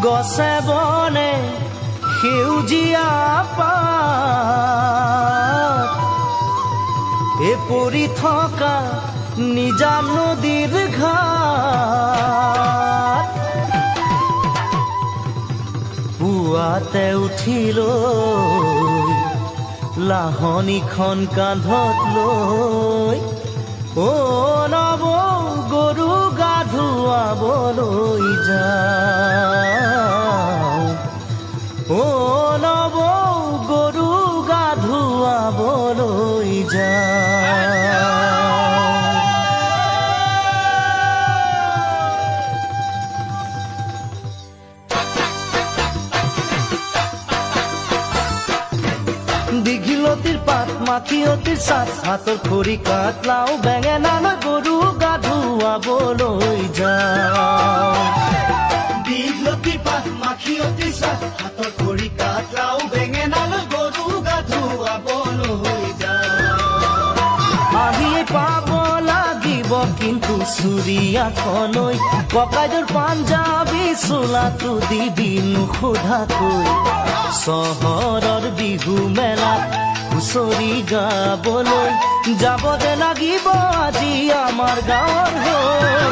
গছে বনে সেউজীয়া পাত পৰি থকা নিজান নদীৰ ঘাট পুৱাতে উঠিলৈ লাহনীখন কান্ধত লৈ নৱ গৰু গা ধুৱাবলৈ যাওঁ নৱ গৰু গা ধুৱাবলৈ যাওঁ দীঘলতিৰ পাত মাখিয়তিৰ চাট হাতৰ খৰি কাট লাও বেঙেনালৈ গৰু গা ধুৱাবলৈ যাওঁ দীঘলতিৰ পাত মাখিয়তিৰ চাট হাতৰ খৰি কাট লাও বেঙেনালৈ গৰু গা ধুৱাবলৈ যাওঁ আহিয়ে পাব লাগিব কিন্তু চুৰিয়াখনৈ ককাইদেউৰ পাঞ্জাবী চোলাটো দিবি নোসোধাকৈ চহৰৰ বিহু মেলাত হুঁচৰি গাবলৈ যাব যে লাগিব আজি আমাৰ গাঁৱৰ হৈ